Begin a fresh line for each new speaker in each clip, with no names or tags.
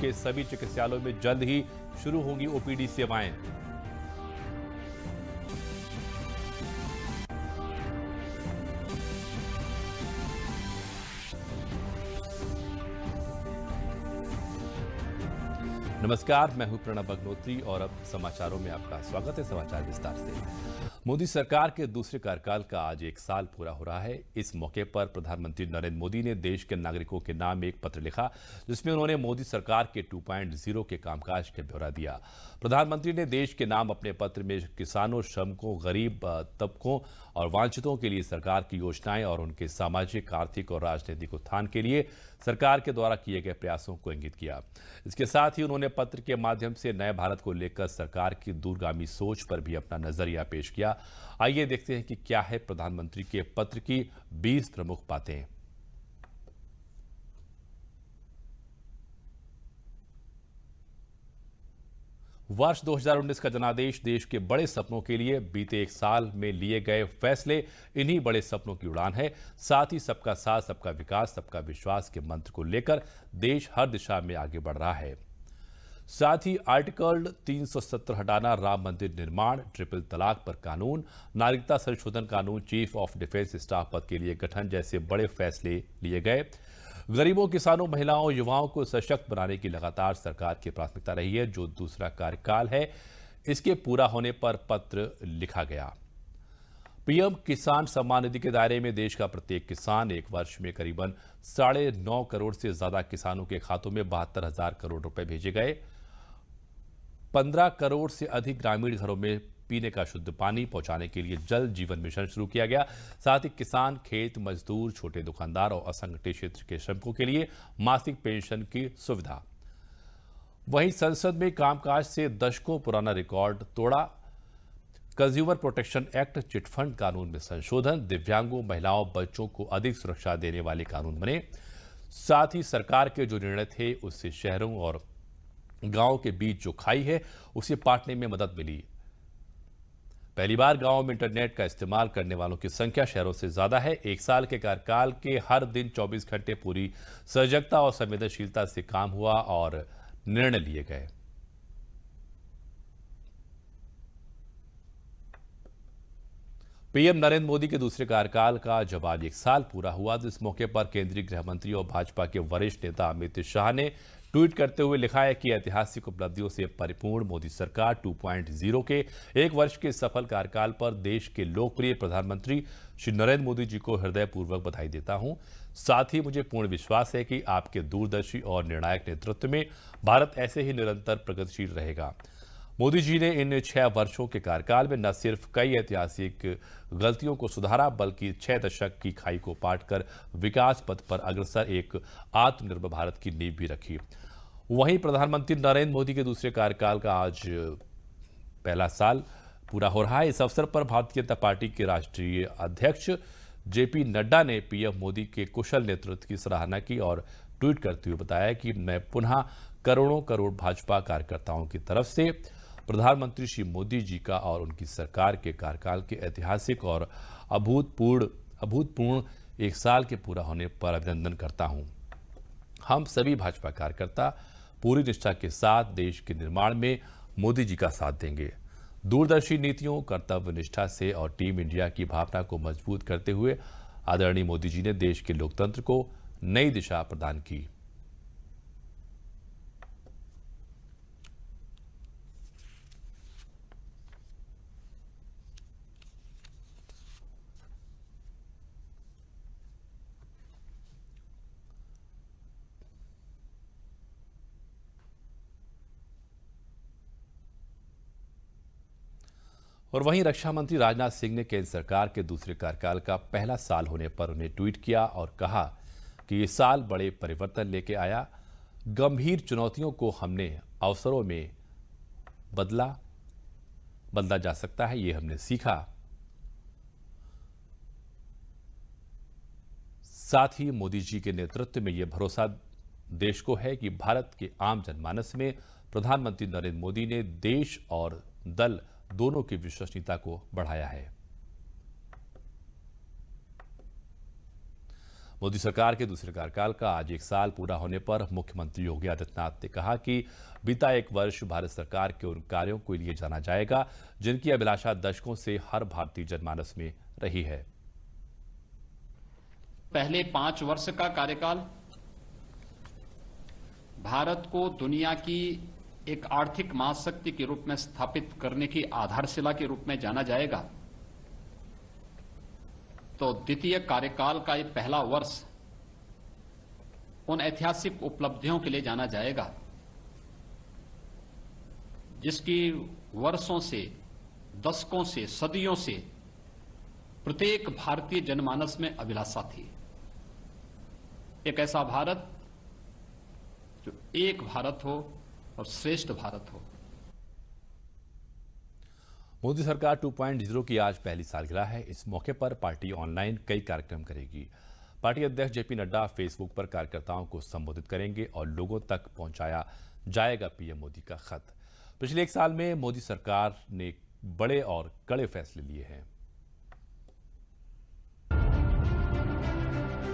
के सभी चिकित्सालयों में जल्द ही शुरू होंगी ओपीडी सेवाएं। नमस्कार, मैं हूं प्रणब अग्नोत्री और अब समाचारों में आपका स्वागत है। समाचार विस्तार से। मोदी सरकार के दूसरे कार्यकाल का आज 1 साल पूरा हो रहा है। इस मौके पर प्रधानमंत्री नरेंद्र मोदी ने देश के नागरिकों के नाम एक पत्र लिखा, जिसमें उन्होंने मोदी सरकार के 2.0 के कामकाज का ब्यौरा दिया। प्रधानमंत्री ने देश के नाम अपने पत्र में किसानों, श्रमिकों, गरीब तबकों और वांछितों के लिए सरकार की योजनाएं और उनके सामाजिक, आर्थिक और राजनीतिक उत्थान के लिए सरकार के द्वारा किए गए प्रयासों को इंगित किया। इसके साथ ही उन्होंने पत्र के माध्यम से नए भारत को लेकर सरकार की दूरगामी सोच पर भी अपना नजरिया पेश किया। आइए देखते हैं कि क्या है प्रधानमंत्री के पत्र की 20 प्रमुख बातें। वर्ष 2019 का जनादेश देश के बड़े सपनों के लिए बीते 1 साल में लिए गए फैसले इन्हीं बड़े सपनों की उड़ान है। साथ ही सबका साथ, सबका विकास, सबका विश्वास के मंत्र को लेकर देश हर दिशा में आगे बढ़ रहा है। साथ ही आर्टिकल 370 हटाना, राम मंदिर निर्माण, ट्रिपल तलाक पर कानून, नागरिकता संशोधन कानून, चीफ ऑफ डिफेंस स्टाफ पद के लिए गठन जैसे बड़े फैसले लिए गए। गरीबों, किसानों, महिलाओं, युवाओं को सशक्त बनाने की लगातार सरकार की प्राथमिकता रही है। जो दूसरा कार्यकाल है, इसके पूरा होने पर पत्र लिखा गया। पीएम किसान सम्मान निधि के दायरे में देश का प्रत्येक किसान, एक वर्ष में करीबन 9.5 करोड़ से ज्यादा किसानों के खातों में 72,000 करोड़ रुपए भेजे गए। 15 करोड़ से अधिक ग्रामीण घरों में पीने का शुद्ध पानी पहुंचाने के लिए जल जीवन मिशन शुरू किया गया। साथ ही किसान, खेत मजदूर, छोटे दुकानदार और असंगठित क्षेत्र के श्रमिकों के लिए मासिक पेंशन की सुविधा। वहीं संसद में कामकाज से दशकों पुराना रिकॉर्ड तोड़ा। कंज्यूमर प्रोटेक्शन एक्ट, चिटफंड कानून में संशोधन, दिव्यांगों, महिलाओं, बच्चों को अधिक सुरक्षा देने वाले कानून बने। साथ ही सरकार के जो निर्णय थे, उससे शहरों और गांवों के बीच जो खाई है, उसे पाटने में मदद मिली। पहली बार गांवों में इंटरनेट का इस्तेमाल करने वालों की संख्या शहरों से ज्यादा है। 1 साल के कार्यकाल के हर दिन 24 घंटे पूरी सजगता और संवेदनशीलता से काम हुआ और निर्णय लिए गए। पीएम नरेंद्र मोदी के दूसरे कार्यकाल का जब आज 1 साल पूरा हुआ, तो इस मौके पर केंद्रीय गृह मंत्री और भाजपा के वरिष्ठ नेता अमित शाह ने ट्वीट करते हुए लिखा है कि ऐतिहासिक उपलब्धियों से परिपूर्ण मोदी सरकार 2.0 के 1 वर्ष के सफल कार्यकाल पर देश के लोकप्रिय प्रधानमंत्री श्री नरेंद्र मोदी जी को हृदयपूर्वक बधाई देता हूं। साथ ही मुझे पूर्ण विश्वास है कि आपके दूरदर्शी और निर्णायक नेतृत्व में भारत ऐसे ही निरंतर प्रगतिशील रहेगा। मोदी जी ने इन 6 वर्षों के कार्यकाल में न सिर्फ कई ऐतिहासिक गलतियों को सुधारा, बल्कि 6 दशक की खाई को पाटकर विकास पथ पर अग्रसर एक आत्मनिर्भर भारत की नींव भी रखी। वहीं प्रधानमंत्री नरेंद्र मोदी के दूसरे कार्यकाल का आज पहला साल पूरा हो रहा है। इस अवसर पर भारतीय जनता पार्टी के राष्ट्रीय अध्यक्ष जेपी नड्डा ने पीएम मोदी के कुशल नेतृत्व की सराहना की और ट्वीट करते हुए बताया कि मैं पुनः करोड़ों करोड़ भाजपा कार्यकर्ताओं की तरफ से प्रधानमंत्री श्री मोदी जी का और उनकी सरकार के कार्यकाल के ऐतिहासिक और अभूतपूर्ण 1 साल के पूरा होने पर अभिनंदन करता हूं। हम सभी भाजपा कार्यकर्ता पूरी निष्ठा के साथ देश के निर्माण में मोदी जी का साथ देंगे। दूरदर्शी नीतियों, कर्तव्य निष्ठा से और टीम इंडिया की भावना को मजबूत करते हुए आदरणीय मोदी जी ने देश के लोकतंत्र को नई दिशा प्रदान की। और वहीं रक्षा मंत्री राजनाथ सिंह ने केंद्र सरकार के दूसरे कार्यकाल का पहला साल होने पर उन्हें ट्वीट किया और कहा कि ये साल बड़े परिवर्तन लेके आया। गंभीर चुनौतियों को हमने अवसरों में बदला जा सकता है, ये हमने सीखा। साथ ही मोदी जी के नेतृत्व में यह भरोसा देश को है कि भारत के आम जनमानस में प्रधानमंत्री नरेंद्र मोदी ने देश और दल दोनों की विश्वसनीयता को बढ़ाया है। मोदी सरकार के दूसरे कार्यकाल का आज 1 साल पूरा होने पर मुख्यमंत्री योगी आदित्यनाथ ने कहा कि बीता 1 वर्ष भारत सरकार के उन कार्यों के लिए जाना जाएगा जिनकी अभिलाषा दशकों से हर भारतीय जनमानस में रही है।
पहले 5 वर्ष का कार्यकाल भारत को दुनिया की एक आर्थिक महाशक्ति के रूप में स्थापित करने की आधारशिला के रूप में जाना जाएगा, तो द्वितीय कार्यकाल का ये पहला वर्ष उन ऐतिहासिक उपलब्धियों के लिए जाना जाएगा जिसकी वर्षों से, दशकों से, सदियों से प्रत्येक भारतीय जनमानस में अभिलाषा थी। एक ऐसा भारत जो एक भारत हो और श्रेष्ठ भारत हो।
मोदी सरकार 2.0 की आज पहली सालगिरह है। इस मौके पर पार्टी ऑनलाइन कई कार्यक्रम करेगी। पार्टी अध्यक्ष जेपी नड्डा फेसबुक पर कार्यकर्ताओं को संबोधित करेंगे और लोगों तक पहुंचाया जाएगा पीएम मोदी का खत। पिछले 1 साल में मोदी सरकार ने बड़े और कड़े फैसले लिए हैं।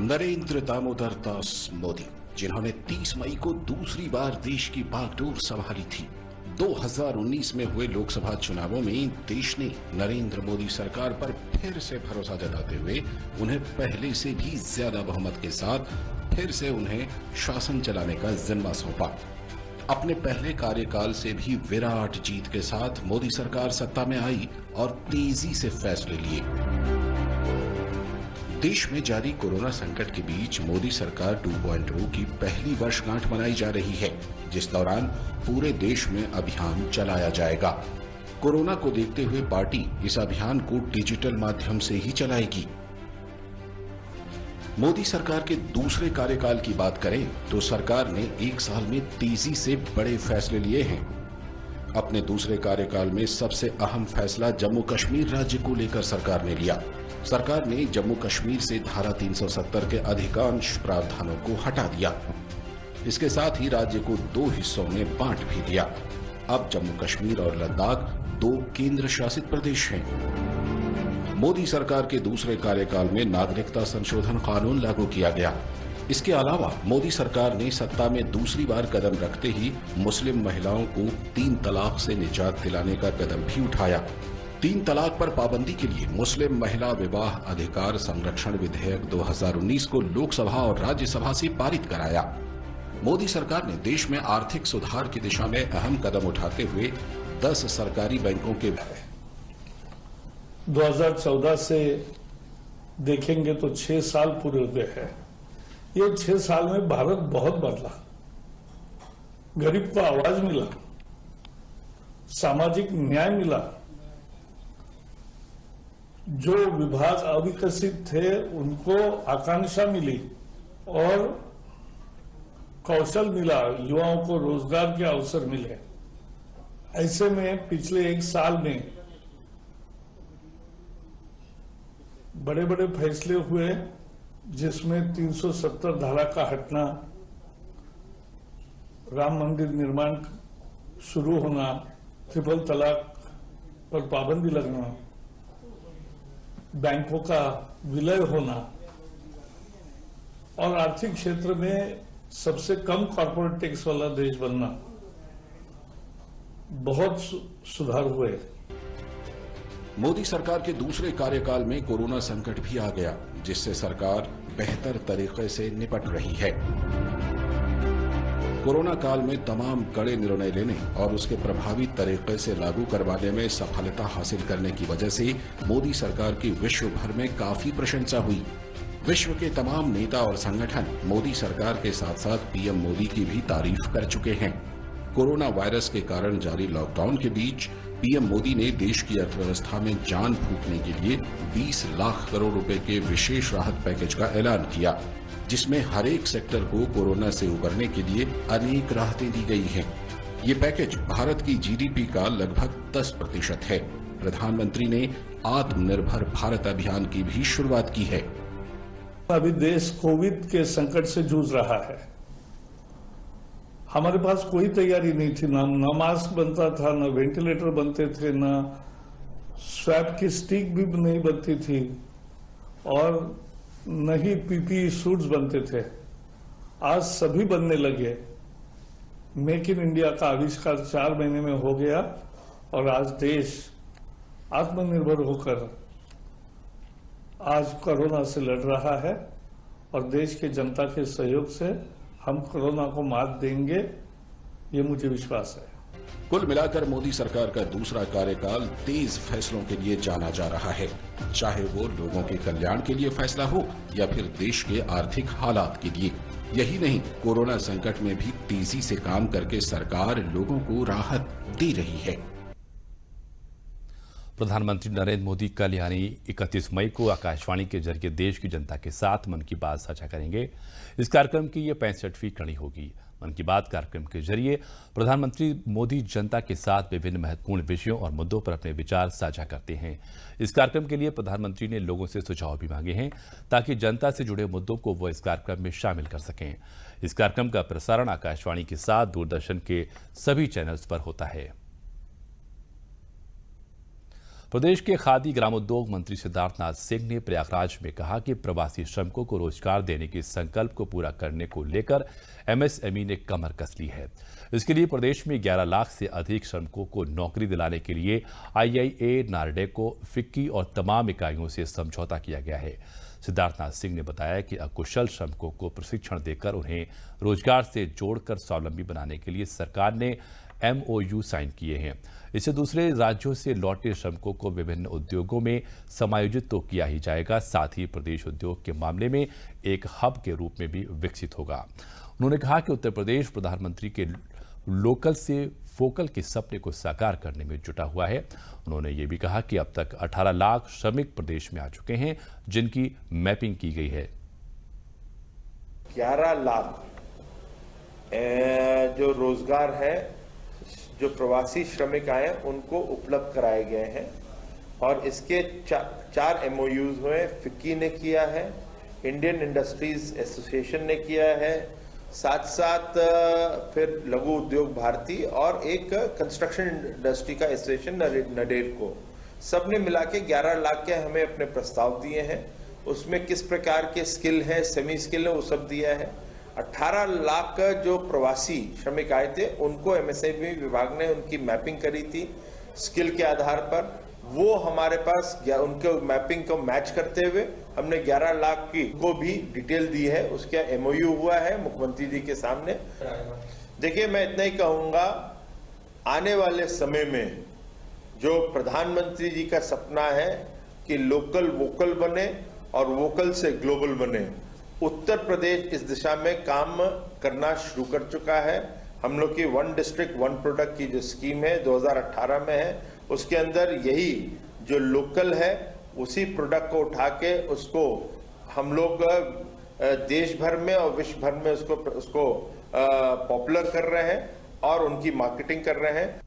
नरेंद्र दामोदर दास मोदी, जिन्होंने 30 मई को दूसरी बार देश की बागडोर संभाली थी। 2019 में हुए लोकसभा चुनावों में देश ने नरेंद्र मोदी सरकार पर फिर से भरोसा जताते हुए उन्हें पहले से भी ज्यादा बहुमत के साथ फिर से उन्हें शासन चलाने का जिम्मा सौंपा। अपने पहले कार्यकाल से भी विराट जीत के साथ मोदी सरकार सत्ता में आई और तेजी से फैसले लिए। देश में जारी कोरोना संकट के बीच मोदी सरकार 2.0 की पहली वर्षगांठ मनाई जा रही है, जिस दौरान पूरे देश में अभियान चलाया जाएगा। कोरोना को देखते हुए पार्टी इस अभियान को डिजिटल माध्यम से ही चलाएगी। मोदी सरकार के दूसरे कार्यकाल की बात करें तो सरकार ने 1 साल में तेजी से बड़े फैसले लिए हैं। अपने दूसरे कार्यकाल में सबसे अहम फैसला जम्मू कश्मीर राज्य को लेकर सरकार ने लिया। सरकार ने जम्मू कश्मीर से धारा 370 के अधिकांश प्रावधानों को हटा दिया। इसके साथ ही राज्य को 2 हिस्सों में बांट भी दिया। अब जम्मू कश्मीर और लद्दाख 2 केंद्र शासित प्रदेश हैं। मोदी सरकार के दूसरे कार्यकाल में नागरिकता संशोधन कानून लागू किया गया। इसके अलावा मोदी सरकार ने सत्ता में दूसरी बार कदम रखते ही मुस्लिम महिलाओं को 3 तलाक से निजात दिलाने का कदम भी उठाया। 3 तलाक पर पाबंदी के लिए मुस्लिम महिला विवाह अधिकार संरक्षण विधेयक 2019 को लोकसभा और राज्यसभा से पारित कराया। मोदी सरकार ने देश में आर्थिक सुधार की दिशा में अहम कदम उठाते हुए 10 सरकारी बैंकों के
2014 से देखेंगे तो 6 साल पूरे हुए हैं। ये 6 साल में भारत बहुत बदला। गरीब को आवाज मिला, सामाजिक न्याय मिला, जो विभाग अविकसित थे उनको आकांक्षा मिली और कौशल मिला, युवाओं को रोजगार के अवसर मिले। ऐसे में पिछले 1 साल में बड़े बड़े फैसले हुए, जिसमें 370 धारा का हटना, राम मंदिर निर्माण शुरू होना, ट्रिपल तलाक पर पाबंदी लगना, बैंकों का विलय होना और आर्थिक क्षेत्र में सबसे कम कॉर्पोरेट टैक्स वाला देश बनना, बहुत सुधार हुए।
मोदी सरकार के दूसरे कार्यकाल में कोरोना संकट भी आ गया, जिससे सरकार बेहतर तरीके से निपट रही है। कोरोना काल में तमाम कड़े निर्णय लेने और उसके प्रभावी तरीके से लागू करवाने में सफलता हासिल करने की वजह से मोदी सरकार की विश्व भर में काफी प्रशंसा हुई। विश्व के तमाम नेता और संगठन मोदी सरकार के साथ साथ पीएम मोदी की भी तारीफ कर चुके हैं। कोरोना वायरस के कारण जारी लॉकडाउन के बीच पीएम मोदी ने देश की अर्थव्यवस्था में जान फूंकने के लिए 20 लाख करोड़ रुपए के विशेष राहत पैकेज का ऐलान किया, जिसमें हर एक सेक्टर को कोरोना से उबरने के लिए अनेक राहतें दी गई हैं। ये पैकेज भारत की जीडीपी का लगभग 10% है। प्रधानमंत्री ने आत्मनिर्भर भारत अभियान की भी शुरुआत की है।
अभी देश कोविड के संकट से जूझ रहा है। हमारे पास कोई तैयारी नहीं थी, ना मास्क बनता था, ना वेंटिलेटर बनते थे, ना स्वैब की स्टिक भी नहीं बनती थी और नहीं पीपीई सूट्स बनते थे, आज सभी बनने लगे। मेक इन इंडिया का आविष्कार 4 महीने में हो गया और आज देश आत्मनिर्भर होकर आज कोरोना से लड़ रहा है और देश के जनता के सहयोग से हम कोरोना को मात देंगे, ये मुझे विश्वास है।
कुल मिलाकर मोदी सरकार का दूसरा कार्यकाल तेज फैसलों के लिए जाना जा रहा है, चाहे वो लोगों के कल्याण के लिए फैसला हो या फिर देश के आर्थिक हालात के लिए। यही नहीं, कोरोना संकट में भी तेजी से काम करके सरकार लोगों को राहत दे रही है।
प्रधानमंत्री नरेंद्र मोदी कल यानी 31 मई को आकाशवाणी के जरिए देश की जनता के साथ मन की बात साझा करेंगे। इस कार्यक्रम की ये 65वीं कड़ी होगी। मन की बात कार्यक्रम के जरिए प्रधानमंत्री मोदी जनता के साथ विभिन्न महत्वपूर्ण विषयों और मुद्दों पर अपने विचार साझा करते हैं। इस कार्यक्रम के लिए प्रधानमंत्री ने लोगों से सुझाव भी मांगे हैं ताकि जनता से जुड़े मुद्दों को वो इस कार्यक्रम में शामिल कर सकें। इस कार्यक्रम का प्रसारण आकाशवाणी के साथ दूरदर्शन के सभी चैनल्स पर होता है। प्रदेश के खादी ग्रामोद्योग मंत्री सिद्धार्थनाथ सिंह ने प्रयागराज में कहा कि प्रवासी श्रमिकों को रोजगार देने के संकल्प को पूरा करने को लेकर एमएसएमई ने कमर कस ली है। इसके लिए प्रदेश में 11 लाख से अधिक श्रमिकों को नौकरी दिलाने के लिए आईआईए, नार्डेको, फिक्की और तमाम इकाइयों से समझौता किया गया है। सिद्धार्थनाथ सिंह ने बताया कि अकुशल श्रमिकों को प्रशिक्षण देकर उन्हें रोजगार से जोड़कर स्वावलंबी बनाने के लिए सरकार ने MOU साइन किए हैं। इससे दूसरे राज्यों से लौटे श्रमिकों को विभिन्न उद्योगों में समायोजित तो किया ही जाएगा, साथ ही प्रदेश उद्योग के मामले में एक हब के रूप में भी विकसित होगा। उन्होंने कहा कि उत्तर प्रदेश प्रधानमंत्री के लोकल से फोकल के सपने को साकार करने में जुटा हुआ है। उन्होंने ये भी कहा कि अब तक 18 लाख श्रमिक प्रदेश में आ चुके हैं, जिनकी मैपिंग की गई है।
11 लाख जो रोजगार है, जो प्रवासी श्रमिक आए उनको उपलब्ध कराए गए हैं और इसके 4 MOUs हुए। फिक्की ने किया है, इंडियन इंडस्ट्रीज एसोसिएशन ने किया है, साथ साथ फिर लघु उद्योग भारती और एक कंस्ट्रक्शन इंडस्ट्री का एसोसिएशन नडेरको, सबने मिला के 11 लाख के हमें अपने प्रस्ताव दिए हैं। उसमें किस प्रकार के स्किल है, सेमी स्किल है, वो सब दिया है। 18 लाख जो प्रवासी श्रमिक आए थे उनको एमएसएमई विभाग ने उनकी मैपिंग करी थी स्किल के आधार पर। वो हमारे पास उनके मैपिंग को मैच करते हुए हमने 11 लाख की को भी डिटेल दी है। उसका MOU हुआ है मुख्यमंत्री जी के सामने। देखिए, मैं इतना ही कहूंगा, आने वाले समय में जो प्रधानमंत्री जी का सपना है कि लोकल वोकल बने और वोकल से ग्लोबल बने, उत्तर प्रदेश इस दिशा में काम करना शुरू कर चुका है। हम लोग की 1 डिस्ट्रिक्ट 1 प्रोडक्ट की जो स्कीम है 2018 में है, उसके अंदर यही जो लोकल है उसी प्रोडक्ट को उठा के उसको हम लोग देश भर में और विश्व भर में उसको पॉपुलर कर रहे हैं और उनकी मार्केटिंग कर रहे हैं।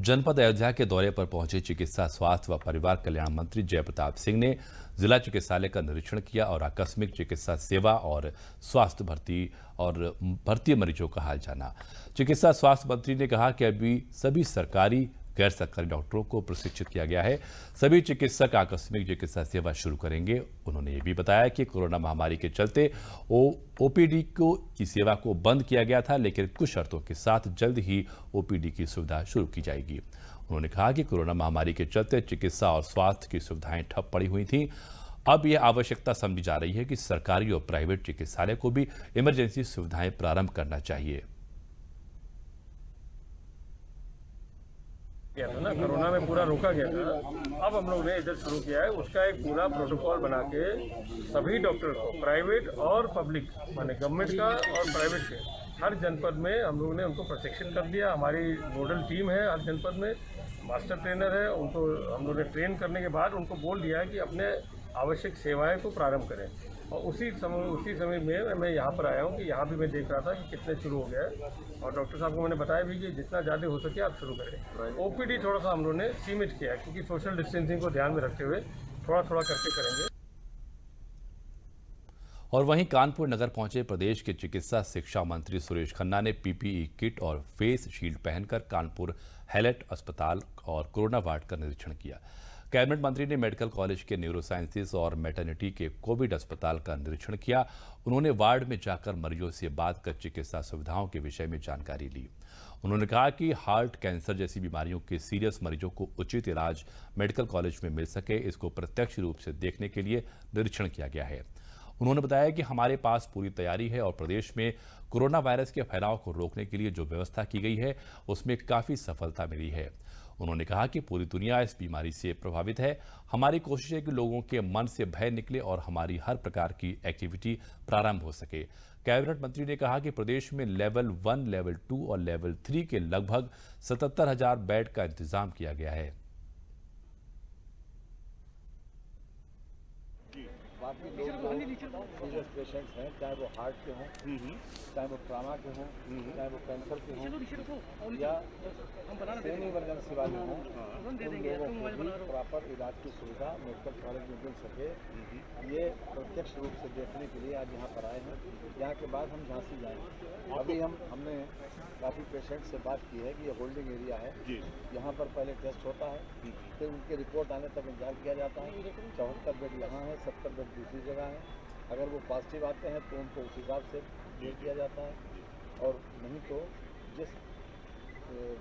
जनपद अयोध्या के दौरे पर पहुंचे चिकित्सा, स्वास्थ्य व परिवार कल्याण मंत्री जय प्रताप सिंह ने जिला चिकित्सालय का निरीक्षण किया और आकस्मिक चिकित्सा सेवा और स्वास्थ्य भर्ती मरीजों का हाल जाना। चिकित्सा स्वास्थ्य मंत्री ने कहा कि अभी सभी सरकारी गैर सरकारी डॉक्टरों को प्रशिक्षित किया गया है। सभी चिकित्सक आकस्मिक चिकित्सा सेवा शुरू करेंगे। उन्होंने ये भी बताया कि कोरोना महामारी के चलते OPD की सेवा को बंद किया गया था, लेकिन कुछ शर्तों के साथ जल्द ही OPD की सुविधा शुरू की जाएगी। उन्होंने कहा कि कोरोना महामारी के चलते चिकित्सा और स्वास्थ्य की सुविधाएं ठप पड़ी हुई थीं। अब यह आवश्यकता समझी जा रही है कि सरकारी और प्राइवेट चिकित्सालय को भी इमरजेंसी सुविधाएं प्रारंभ करना चाहिए।
था ना, कोरोना में पूरा रोका गया था। अब हम लोग ने इधर शुरू किया है, उसका एक पूरा प्रोटोकॉल बना के सभी डॉक्टर को, प्राइवेट और पब्लिक, माने गवर्नमेंट का और प्राइवेट के, हर जनपद में हम लोग ने उनको प्रशिक्षण कर दिया। हमारी नोडल टीम है हर जनपद में, मास्टर ट्रेनर है, उनको हम लोग ने ट्रेन करने के बाद उनको बोल दिया है कि अपने आवश्यक सेवाएं को प्रारंभ करें। और उसी समय में मैं यहाँ पर आया हूँ कि यहाँ भी मैं देख रहा था कि कितने शुरू हो गया है और डॉक्टर साहब को मैंने बताया भी कि जितना ज़्यादा हो सके आप शुरू करें। OPD थोड़ा सा हम लोगों ने सीमित किया क्योंकि सोशल डिस्टेंसिंग को ध्यान में रखते हुए थोड़ा थोड़ा करके करेंगे।
और वहीं कानपुर नगर पहुंचे प्रदेश के चिकित्सा शिक्षा मंत्री सुरेश खन्ना ने PPE किट और फेस शील्ड पहनकर कानपुर हैलेट अस्पताल और कोरोना वार्ड का निरीक्षण किया। कैबिनेट मंत्री ने मेडिकल कॉलेज के न्यूरोसाइंसेज और मैटरनिटी के कोविड अस्पताल का निरीक्षण किया। उन्होंने वार्ड में जाकर मरीजों से बात कर चिकित्सा सुविधाओं के विषय में जानकारी ली। उन्होंने कहा कि हार्ट, कैंसर जैसी बीमारियों के सीरियस मरीजों को उचित इलाज मेडिकल कॉलेज में मिल सके, इसको प्रत्यक्ष रूप से देखने के लिए निरीक्षण किया गया है। उन्होंने बताया कि हमारे पास पूरी तैयारी है और प्रदेश में कोरोना वायरस के फैलाव को रोकने के लिए जो व्यवस्था की गई है उसमें काफ़ी सफलता मिली है। उन्होंने कहा कि पूरी दुनिया इस बीमारी से प्रभावित है। हमारी कोशिश है कि लोगों के मन से भय निकले और हमारी हर प्रकार की एक्टिविटी प्रारंभ हो सके। कैबिनेट मंत्री ने कहा कि प्रदेश में लेवल 1, लेवल 2 और लेवल 3 के लगभग 77,000 बेड का इंतजाम किया गया है।
बाकी लोग सीरियस पेशेंट्स हैं, चाहे वो हार्ट के हों, चाहे वो ट्रामा के हों, चाहे वो कैंसर के हों या सेमी इमरजेंसी वाले हों, उन लोगों को भी प्रॉपर इलाज की सुविधा मेडिकल कॉलेज में मिल सके, ये प्रत्यक्ष रूप से देखने के लिए आज यहाँ पर आए हैं। यहाँ के बाद हम झांसी जाएंगे। अभी हमने काफ़ी पेशेंट से बात की है कि ये होल्डिंग एरिया है, यहाँ पर पहले टेस्ट होता है, फिर उनकी रिपोर्ट आने तक इंतजार किया जाता है। 74 बेड यहाँ है, 70 बेड दूसरी जगह है। अगर वो पॉजिटिव आते हैं तो उनको उस हिसाब से भेज दिया जाता है, और नहीं तो जिस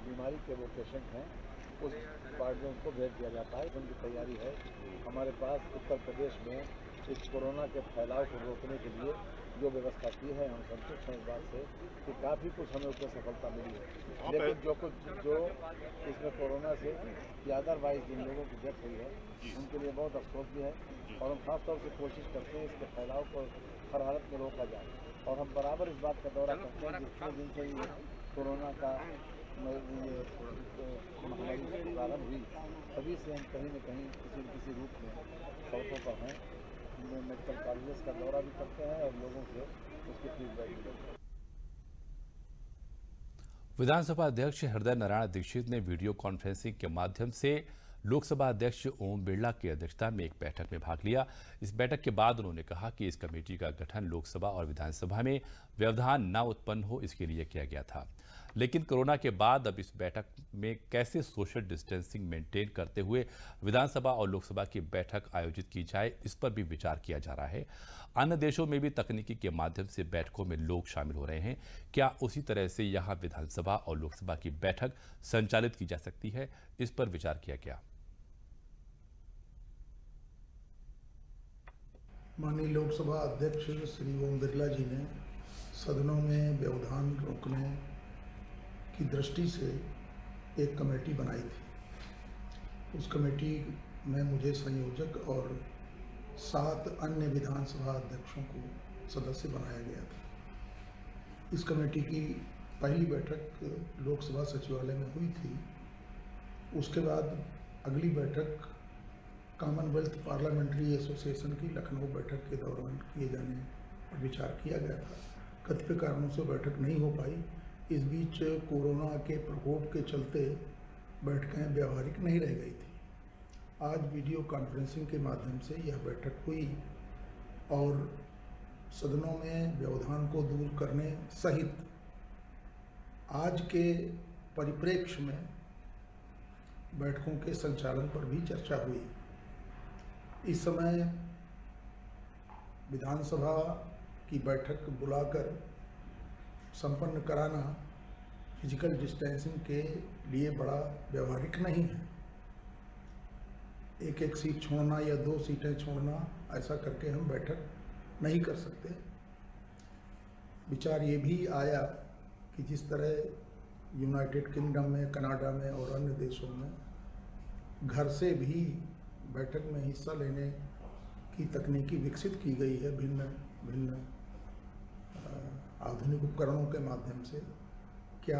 बीमारी के वो पेशेंट हैं उस वार्ड में उनको भेज दिया जाता है। उनकी तैयारी है। हमारे पास उत्तर प्रदेश में इस कोरोना के फैलाव को रोकने के लिए जो व्यवस्था की है, हम संतुष्ट हैं इस बात से कि काफ़ी कुछ हमें उसमें सफलता मिली है। लेकिन जो इसमें कोरोना से या अदरवाइज जिन लोगों की डेथ हुई है उनके लिए बहुत अफसोस भी है, और हम खास तौर से कोशिश करते हैं इसके फैलाव को हर हालत में रोका जाए। और हम बराबर इस बात का दौरा करते हैं जितने दिन से ये कोरोना का महामारी प्रारंभ हुई, तभी से हम कहीं न कहीं किसी न किसी रूप में सड़कों पर हैं, मेडिकल कॉलेज का दौरा भी करते हैं और लोगों से उसकी फीडबैक भी लेते हैं।
विधानसभा अध्यक्ष हृदय नारायण दीक्षित ने वीडियो कॉन्फ्रेंसिंग के माध्यम से लोकसभा अध्यक्ष ओम बिरला की अध्यक्षता में एक बैठक में भाग लिया। इस बैठक के बाद उन्होंने कहा कि इस कमेटी का गठन लोकसभा और विधानसभा में व्यवधान न उत्पन्न हो, इसके लिए किया गया था। लेकिन कोरोना के बाद अब इस बैठक में कैसे सोशल डिस्टेंसिंग मेंटेन करते हुए विधानसभा और लोकसभा की बैठक आयोजित की जाए, इस पर भी विचार किया जा रहा है। अन्य देशों में भी तकनीकी के माध्यम से बैठकों में लोग शामिल हो रहे हैं। क्या उसी तरह से यहाँ विधानसभा और लोकसभा की बैठक संचालित की जा सकती है, इस पर विचार किया गया।
माननीय लोकसभा अध्यक्ष श्री ओम बिरला जी ने सदनों में व्यवधान रोकने की दृष्टि से एक कमेटी बनाई थी। उस कमेटी में मुझे संयोजक और 7 अन्य विधानसभा अध्यक्षों को सदस्य बनाया गया था। इस कमेटी की पहली बैठक लोकसभा सचिवालय में हुई थी। उसके बाद अगली बैठक कॉमनवेल्थ पार्लियामेंट्री एसोसिएशन की लखनऊ बैठक के दौरान किए जाने पर विचार किया गया था। कतिपय कारणों से बैठक नहीं हो पाई। इस बीच कोरोना के प्रकोप के चलते बैठकें व्यावहारिक नहीं रह गई थी। आज वीडियो कॉन्फ्रेंसिंग के माध्यम से यह बैठक हुई और सदनों में व्यवधान को दूर करने सहित आज के परिप्रेक्ष्य में बैठकों के संचालन पर भी चर्चा हुई। इस समय विधानसभा की बैठक बुलाकर संपन्न कराना फिजिकल डिस्टेंसिंग के लिए बड़ा व्यवहारिक नहीं है। एक सीट छोड़ना या 2 सीटें छोड़ना, ऐसा करके हम बैठक नहीं कर सकते। विचार ये भी आया कि जिस तरह यूनाइटेड किंगडम में, कनाडा में और अन्य देशों में घर से भी बैठक में हिस्सा लेने की तकनीकी विकसित की गई है, भिन्न भिन्न आधुनिक उपकरणों के माध्यम से, क्या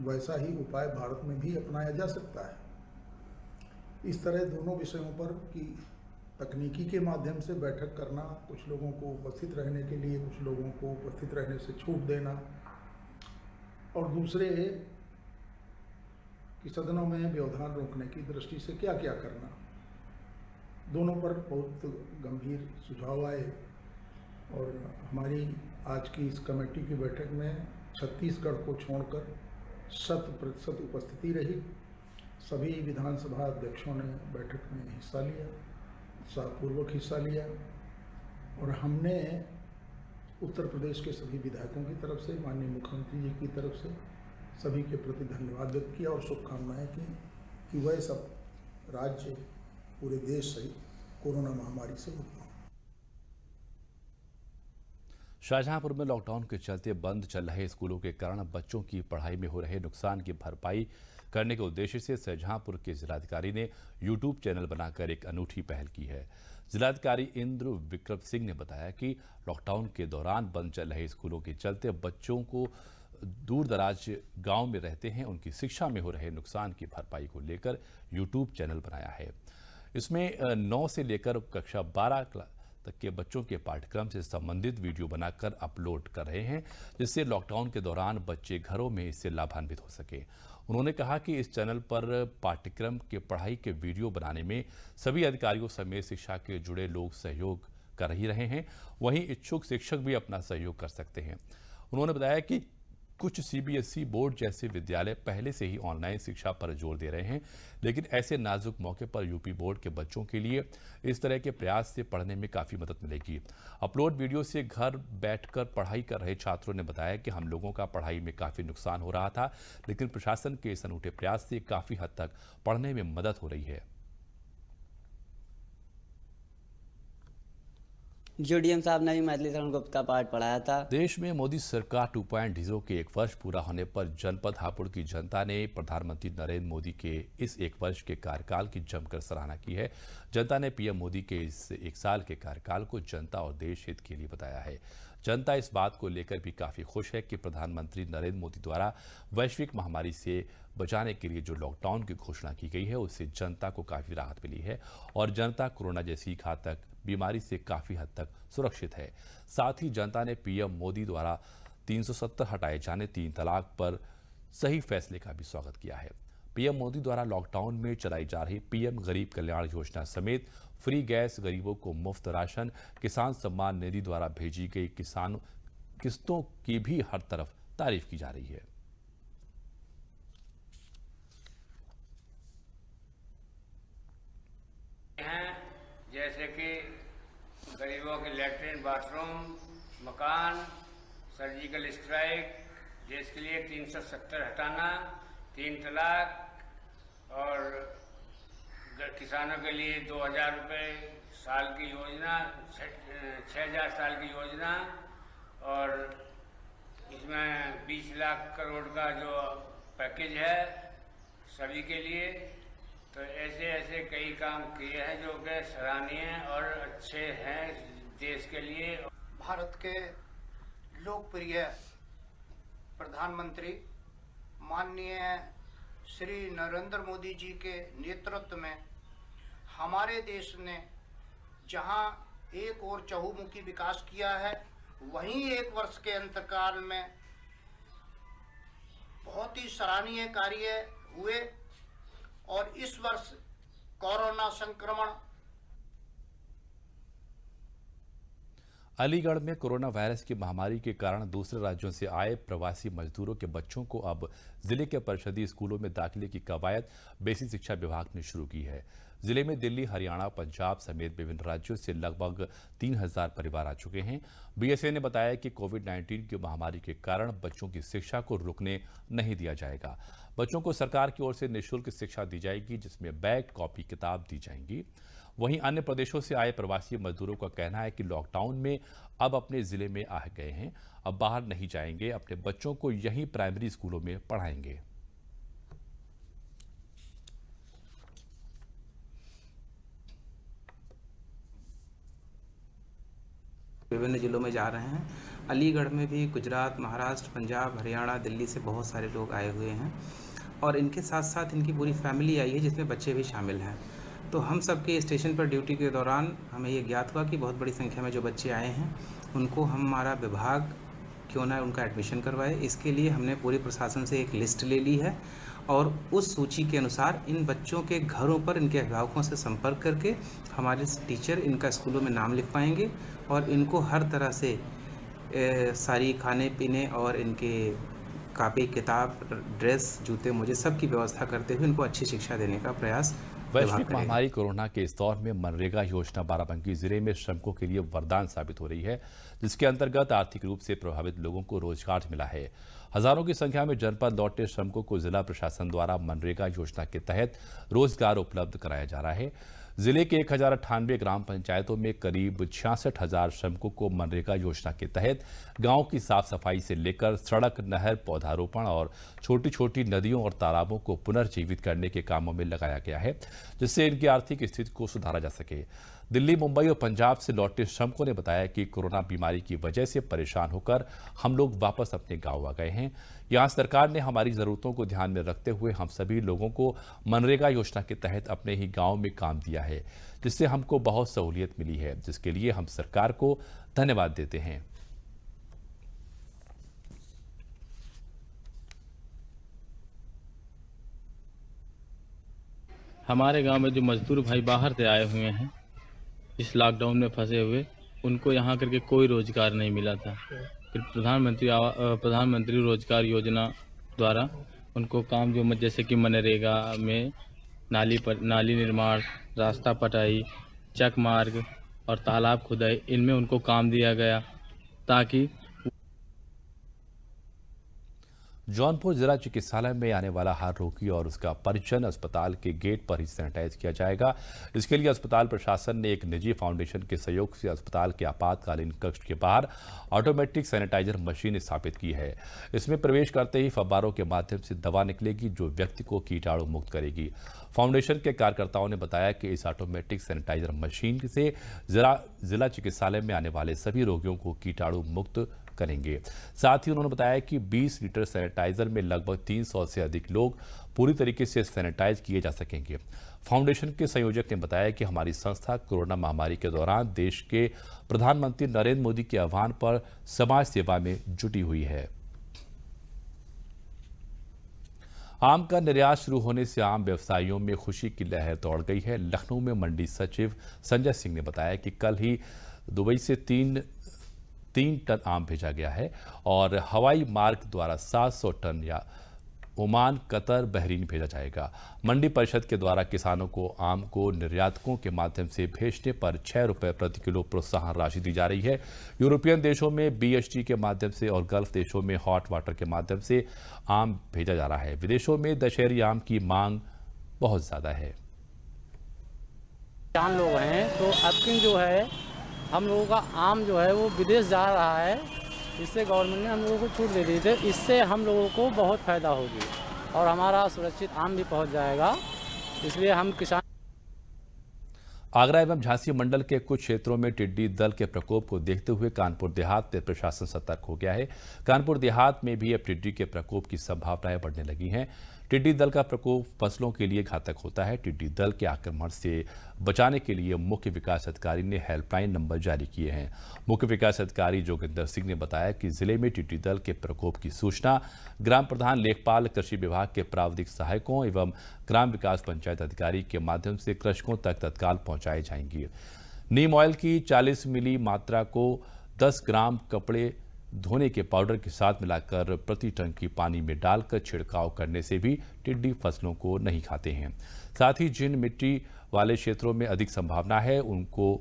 वैसा ही उपाय भारत में भी अपनाया जा सकता है? इस तरह दोनों विषयों पर कि तकनीकी के माध्यम से बैठक करना, कुछ लोगों को उपस्थित रहने के लिए कुछ लोगों को उपस्थित रहने से छूट देना, और दूसरे कि सदनों में व्यवधान रोकने की दृष्टि से क्या क्या करना, दोनों पर बहुत गंभीर सुझाव आए। और हमारी आज की इस कमेटी की बैठक में छत्तीसगढ़ को छोड़कर 100% उपस्थिति रही। सभी विधानसभा अध्यक्षों ने बैठक में हिस्सा लिया, उत्साहपूर्वक हिस्सा लिया और हमने उत्तर प्रदेश के सभी विधायकों की तरफ से, माननीय मुख्यमंत्री जी की तरफ से सभी के प्रति धन्यवाद व्यक्त किया और शुभकामनाएं की कि वह सब राज्य पूरे देश सहित कोरोना महामारी से मुक्त हों।
शाहजहांपुर में लॉकडाउन के चलते बंद चल रहे स्कूलों के कारण बच्चों की पढ़ाई में हो रहे नुकसान की भरपाई करने के उद्देश्य से शाहजहांपुर के जिलाधिकारी ने यूट्यूब चैनल बनाकर एक अनूठी पहल की है। जिलाधिकारी इंद्र विक्रम सिंह ने बताया कि लॉकडाउन के दौरान बंद चल रहे स्कूलों के चलते बच्चों को दूर दराज गांव में रहते हैं, उनकी शिक्षा में हो रहे नुकसान की भरपाई को लेकर यूट्यूब चैनल बनाया है। इसमें 9 से लेकर कक्षा 12 तक के बच्चों के पाठ्यक्रम से संबंधित वीडियो बनाकर अपलोड कर रहे हैं, जिससे लॉकडाउन के दौरान बच्चे घरों में इससे लाभान्वित हो सके। उन्होंने कहा कि इस चैनल पर पाठ्यक्रम के पढ़ाई के वीडियो बनाने में सभी अधिकारियों समेत शिक्षा के जुड़े लोग सहयोग कर ही रहे हैं, वहीं इच्छुक शिक्षक भी अपना सहयोग कर सकते हैं। उन्होंने बताया कि कुछ सीबीएसई बोर्ड जैसे विद्यालय पहले से ही ऑनलाइन शिक्षा पर जोर दे रहे हैं, लेकिन ऐसे नाजुक मौके पर यूपी बोर्ड के बच्चों के लिए इस तरह के प्रयास से पढ़ने में काफ़ी मदद मिलेगी। अपलोड वीडियो से घर बैठकर पढ़ाई कर रहे छात्रों ने बताया कि हम लोगों का पढ़ाई में काफ़ी नुकसान हो रहा था, लेकिन प्रशासन के इस अनूठे प्रयास से काफ़ी हद तक पढ़ने में मदद हो रही है।
जो डीएम साहब ने भी मैथिली शरण गुप्त का पाठ पढ़ाया था।
देश में मोदी सरकार 2.0 के 1 वर्ष पूरा होने पर जनपद हापुड़ की जनता ने प्रधानमंत्री नरेंद्र मोदी के इस 1 वर्ष के कार्यकाल की जमकर सराहना की है। जनता ने पीएम मोदी के इस 1 साल के कार्यकाल को जनता और देश हित के लिए बताया है। जनता इस बात को लेकर भी काफ़ी खुश है कि प्रधानमंत्री नरेंद्र मोदी द्वारा वैश्विक महामारी से बचाने के लिए जो लॉकडाउन की घोषणा की गई है, उससे जनता को काफ़ी राहत मिली है और जनता कोरोना जैसी घातक बीमारी से काफ़ी हद तक सुरक्षित है। साथ ही जनता ने पीएम मोदी द्वारा 370 हटाए जाने 3 तलाक पर सही फैसले का भी स्वागत किया है। पीएम मोदी द्वारा लॉकडाउन में चलाई जा रही पीएम गरीब कल्याण योजना समेत फ्री गैस, गरीबों को मुफ्त राशन, किसान सम्मान निधि द्वारा भेजी गई किसान किस्तों की भी हर तरफ तारीफ की जा रही है।
जैसे कि गरीबों के लैट्रिन, बाथरूम, मकान, सर्जिकल स्ट्राइक, देश के लिए 370 हटाना, 3 तलाक और किसानों के लिए 2000 रुपये साल की योजना, 6000 साल की योजना और इसमें 20 लाख करोड़ का जो पैकेज है सभी के लिए। तो ऐसे ऐसे कई काम किए हैं जो कि सराहनीय और अच्छे हैं देश के लिए।
भारत के लोकप्रिय प्रधानमंत्री माननीय श्री नरेंद्र मोदी जी के नेतृत्व में हमारे देश ने जहां एक और चहुमुखी विकास किया है, वहीं 1 वर्ष के अंतकाल में बहुत ही सराहनीय कार्य हुए और इस वर्ष कोरोना संक्रमण।
अलीगढ़ में कोरोना वायरस की महामारी के कारण दूसरे राज्यों से आए प्रवासी मजदूरों के बच्चों को अब जिले के परिषदीय स्कूलों में दाखिले की कवायद बेसिक शिक्षा विभाग ने शुरू की है। जिले में दिल्ली, हरियाणा, पंजाब समेत विभिन्न राज्यों से लगभग 3000 परिवार आ चुके हैं। बीएसए ने बताया कि कोविड-19 की महामारी के कारण बच्चों की शिक्षा को रुकने नहीं दिया जाएगा। बच्चों को सरकार की ओर से निःशुल्क शिक्षा दी जाएगी, जिसमें बैग, कॉपी, किताब दी जाएंगी। वहीं अन्य प्रदेशों से आए प्रवासी मजदूरों का कहना है कि लॉकडाउन में अब अपने जिले में आ गए हैं, अब बाहर नहीं जाएंगे, अपने बच्चों को यहीं प्राइमरी स्कूलों में पढ़ाएंगे।
विभिन्न जिलों में जा रहे हैं। अलीगढ़ में भी गुजरात, महाराष्ट्र, पंजाब, हरियाणा, दिल्ली से बहुत सारे लोग आए हुए हैं और इनके साथ साथ इनकी पूरी फैमिली आई है, जिसमें बच्चे भी शामिल हैं। तो हम सबके स्टेशन पर ड्यूटी के दौरान हमें ये ज्ञात हुआ कि बहुत बड़ी संख्या में जो बच्चे आए हैं उनको हमारा विभाग क्यों ना उनका एडमिशन करवाए। इसके लिए हमने पूरे प्रशासन से एक लिस्ट ले ली है और उस सूची के अनुसार इन बच्चों के घरों पर इनके अभिभावकों से संपर्क करके हमारे टीचर इनका स्कूलों में नाम लिखवाएंगे और इनको हर तरह से सारी खाने पीने और इनके कापी किताब, ड्रेस, जूते, मोजे सब की व्यवस्था करते हुए इनको अच्छी शिक्षा देने का प्रयास
वैश्विक महामारी कोरोना के इस दौर में मनरेगा योजना बाराबंकी जिले में श्रमिकों के लिए वरदान साबित हो रही है, जिसके अंतर्गत आर्थिक रूप से प्रभावित लोगों को रोजगार मिला है। हजारों की संख्या में जनपद लौटे श्रमिकों को जिला प्रशासन द्वारा मनरेगा योजना के तहत रोजगार उपलब्ध कराया जा रहा है। जिले के 1098 ग्राम पंचायतों में करीब 66,000 श्रमिकों को मनरेगा योजना के तहत गांव की साफ सफाई से लेकर सड़क, नहर, पौधारोपण और छोटी छोटी नदियों और तालाबों को पुनर्जीवित करने के कामों में लगाया गया है, जिससे इनकी आर्थिक स्थिति को सुधारा जा सके। दिल्ली, मुंबई और पंजाब से लौटे श्रमिकों ने बताया कि कोरोना बीमारी की वजह से परेशान होकर हम लोग वापस अपने गांव आ गए हैं। यहां सरकार ने हमारी जरूरतों को ध्यान में रखते हुए हम सभी लोगों को मनरेगा योजना के तहत अपने ही गांव में काम दिया है, जिससे हमको बहुत सहूलियत मिली है, जिसके लिए हम सरकार को धन्यवाद देते हैं।
हमारे गांव में जो मजदूर भाई बाहर से आए हुए हैं, इस लॉकडाउन में फंसे हुए, उनको यहाँ करके कोई रोजगार नहीं मिला था। फिर प्रधानमंत्री रोजगार योजना द्वारा उनको काम जो जैसे कि मनरेगा में नाली निर्माण, रास्ता पटाई, चक मार्ग और तालाब खुदाई, इनमें उनको काम दिया गया ताकि
जौनपुर जिला चिकित्सालय में आने वाला हर रोगी और उसका परिजन अस्पताल के गेट पर ही सैनिटाइज किया जाएगा। इसके लिए अस्पताल प्रशासन ने एक निजी फाउंडेशन के सहयोग से अस्पताल के आपातकालीन कक्ष के बाहर ऑटोमेटिक सैनिटाइजर मशीन स्थापित की है। इसमें प्रवेश करते ही फव्वारों के माध्यम से दवा निकलेगी, जो व्यक्ति को कीटाणु मुक्त करेगी। फाउंडेशन के कार्यकर्ताओं ने बताया कि इस ऑटोमेटिक सैनिटाइजर मशीन से जिला चिकित्सालय में आने वाले सभी रोगियों को कीटाणु मुक्त करेंगे। साथ ही उन्होंने बताया कि 20 लीटर सैनिटाइजर में लगभग 300 से अधिक लोग पूरी तरीके से सैनिटाइज किए जा सकेंगे। फाउंडेशन के संयोजक ने बताया कि हमारी संस्था कोरोना महामारी के दौरान देश के प्रधानमंत्री नरेंद्र मोदी के आह्वान पर समाज सेवा में जुटी हुई है। आम का निर्यात शुरू होने से आम व्यवसायियों में खुशी की लहर दौड़ गई है। लखनऊ में मंडी सचिव संजय सिंह ने बताया कि कल ही दुबई से 3 टन आम भेजा गया है और हवाई मार्ग द्वारा 700 टन या ओमान, कतर, बहरीन भेजा जाएगा। मंडी परिषद के द्वारा किसानों को आम को निर्यातकों के माध्यम से भेजने पर 6 रुपये प्रति किलो प्रोत्साहन राशि दी जा रही है। यूरोपियन देशों में BHT के माध्यम से और गल्फ देशों में हॉट वाटर के माध्यम से आम भेजा जा रहा है। विदेशों में दशहरी आम की मांग बहुत ज्यादा है।
किसान लोग हैं तो अब जो है हम लोगों का आम जो है वो विदेश जा रहा है, इससे गवर्नमेंट ने हम लोगों को छूट दे दी थी। इससे हम लोगों को बहुत फ़ायदा होगी और हमारा सुरक्षित आम भी पहुंच जाएगा, इसलिए हम किसान।
आगरा एवं झांसी मंडल के कुछ क्षेत्रों में टिड्डी दल के प्रकोप को देखते हुए कानपुर देहात में प्रशासन सतर्क हो गया है। कानपुर देहात में भी अब टिड्डी के प्रकोप की संभावनाएं बढ़ने लगी हैं। टिड्डी दल का प्रकोप फसलों के लिए घातक होता है। टिड्डी दल के आक्रमण से बचाने के लिए मुख्य विकास अधिकारी ने हेल्पलाइन नंबर जारी किए हैं। मुख्य विकास अधिकारी जोगिंदर सिंह ने बताया कि जिले में टिड्डी दल के प्रकोप की सूचना ग्राम प्रधान, लेखपाल, कृषि विभाग के प्राविधिक सहायकों एवं ग्राम विकास पंचायत अधिकारी के माध्यम से कृषकों तक तत्काल पहुंचाई जाएंगी। नीम ऑयल की 40 मिली मात्रा को 10 ग्राम कपड़े धोने के पाउडर के साथ मिलाकर प्रति टंकी पानी में डालकर छिड़काव करने से भी टिड्डी फसलों को नहीं खाते हैं। साथ ही जिन मिट्टी वाले क्षेत्रों में अधिक संभावना है उनको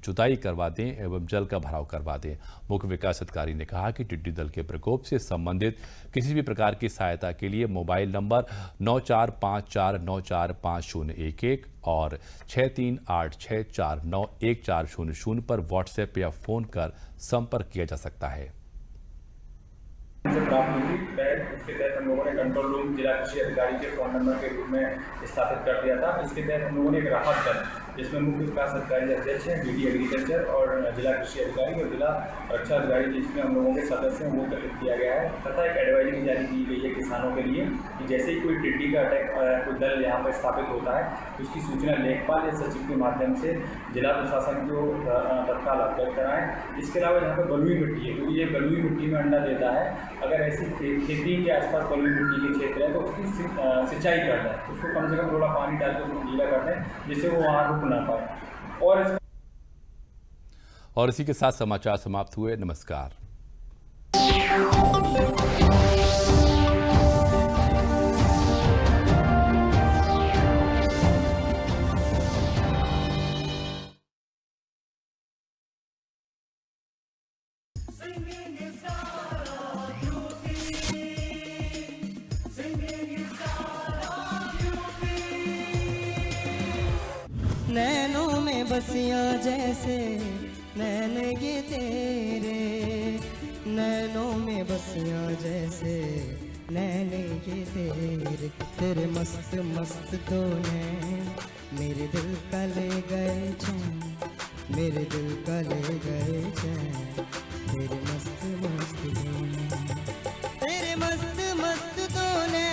जुताई करवा दें एवं जल का भराव करवा दें। मुख्य विकास अधिकारी ने कहा कि टिड्डी दल के प्रकोप से संबंधित किसी भी प्रकार की सहायता के लिए मोबाइल नंबर 9454945011 और 6386491400 पर व्हाट्सएप या फोन कर संपर्क किया जा सकता है।
से प्राप्त हुई थी। इसके तहत हम लोगों ने कंट्रोल रूम जिला कृषि अधिकारी के फोन नंबर के रूप में स्थापित कर दिया था। इसके तहत हम लोगों ने एक राहत दल, जिसमें मुख्य विकास अधिकारी अध्यक्ष हैं, DD एग्रीकल्चर और जिला कृषि अधिकारी और जिला रक्षा अधिकारी, जिसमें हम लोगों के सदस्य हैं, वो गठित किया गया है। तथा एक एडवाइजरी जारी की गई है किसानों के लिए कि जैसे ही कोई टिड्डी का अटैक, कोई दल यहाँ पर स्थापित होता है, उसकी सूचना लेखपाल या सचिव के माध्यम से जिला प्रशासन को तत्काल अवगत कराएं। इसके अलावा यहाँ पर बलुई मिट्टी है, क्योंकि ये बलुई मिट्टी में अंडा देता है। अगर ऐसी खेती के आसपास बलुई मिट्टी के क्षेत्र है तो उसकी सिंचाई कर दें, उसको कम से कम थोड़ा पानी डाल के उसको गीला कर दें, जिससे वो वहाँ रुक ना पाए।
और इसी के साथ समाचार समाप्त हुए। नमस्कार।
नैनों में बसिया जैसे नैन ये तेरे, नैनों में बसिया जैसे नैन ये तेरे, तेरे मस्त मस्त दो नैन मेरे दिल का ले गए चैन, मेरे दिल का ले गए चैन।